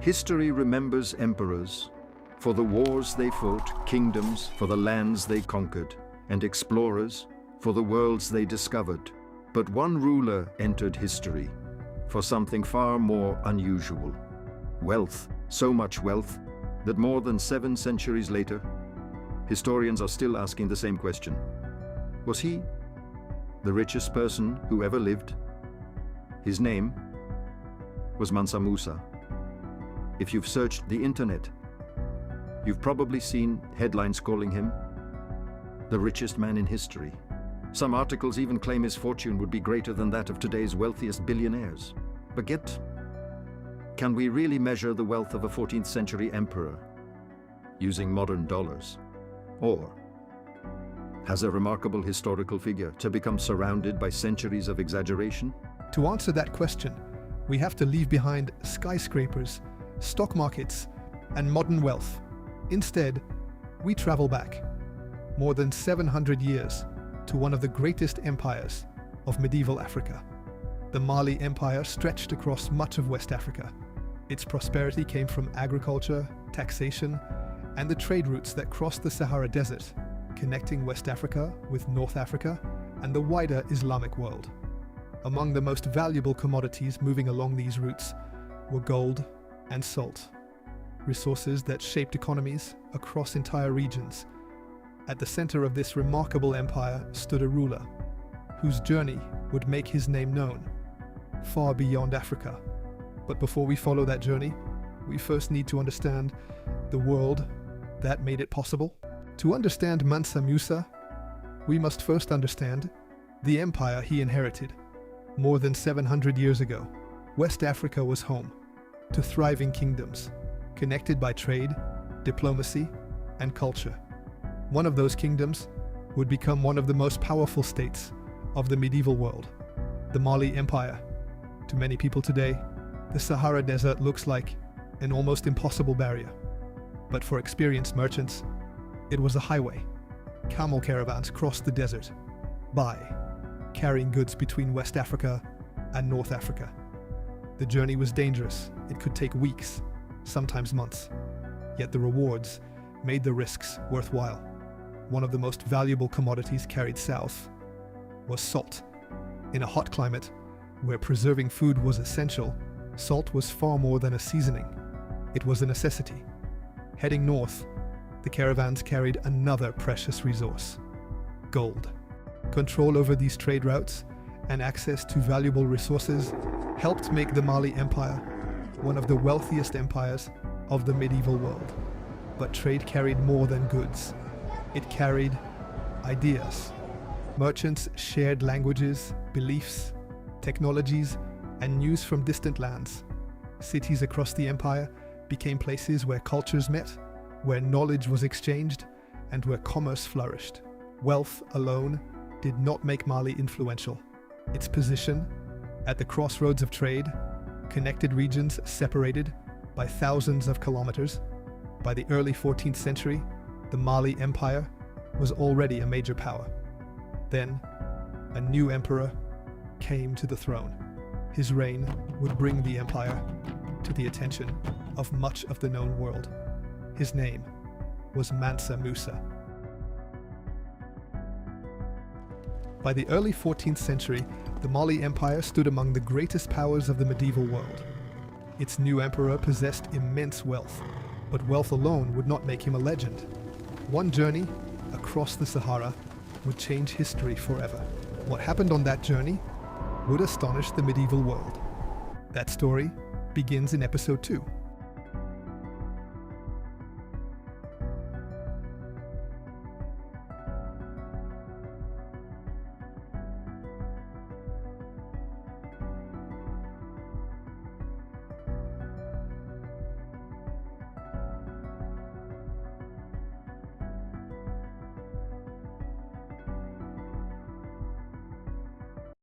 History remembers emperors for the wars they fought, kingdoms for the lands they conquered, and explorers for the worlds they discovered. But one ruler entered history for something far more unusual: wealth. So much wealth that more than 7 centuries later, historians are still asking the same question. Was he the richest person who ever lived? His name was Mansa Musa. If you've searched the internet, you've probably seen headlines calling him the richest man in history. Some articles even claim his fortune would be greater than that of today's wealthiest billionaires. But yet, can we really measure the wealth of a 14th century emperor using modern dollars? Or has a remarkable historical figure to become surrounded by centuries of exaggeration? To answer that question, we have to leave behind skyscrapers, stock markets, and modern wealth. Instead, we travel back more than 700 years to one of the greatest empires of medieval Africa. The Mali Empire stretched across much of West Africa. Its prosperity came from agriculture, taxation, and the trade routes that crossed the Sahara Desert, connecting West Africa with North Africa and the wider Islamic world. Among the most valuable commodities moving along these routes were gold and salt, resources that shaped economies across entire regions. At the center of this remarkable empire stood a ruler whose journey would make his name known far beyond Africa. But before we follow that journey, we first need to understand the world that made it possible. To understand Mansa Musa, we must first understand the empire he inherited. More than 700 years ago, West Africa was home to thriving kingdoms, connected by trade, diplomacy, and culture. One of those kingdoms would become one of the most powerful states of the medieval world, the Mali Empire. To many people today, the Sahara Desert looks like an almost impossible barrier. But for experienced merchants, it was a highway. Camel caravans crossed the desert by carrying goods between West Africa and North Africa. The journey was dangerous. It could take weeks, sometimes months. Yet the rewards made the risks worthwhile. One of the most valuable commodities carried south was salt. In a hot climate where preserving food was essential, salt was far more than a seasoning. It was a necessity. Heading north, the caravans carried another precious resource: gold. Control over these trade routes and access to valuable resources helped make the Mali Empire one of the wealthiest empires of the medieval world. But trade carried more than goods. It carried ideas. Merchants shared languages, beliefs, technologies, and news from distant lands. Cities across the empire became places where cultures met, where knowledge was exchanged, and where commerce flourished. Wealth alone did not make Mali influential. Its position at the crossroads of trade connected regions separated by thousands of kilometers. By the early 14th century, the Mali Empire was already a major power. Then, a new emperor came to the throne. His reign would bring the empire to the attention of much of the known world. His name was Mansa Musa. By the early 14th century, the Mali Empire stood among the greatest powers of the medieval world. Its new emperor possessed immense wealth, but wealth alone would not make him a legend. One journey across the Sahara would change history forever. What happened on that journey would astonish the medieval world. That story begins in episode 2.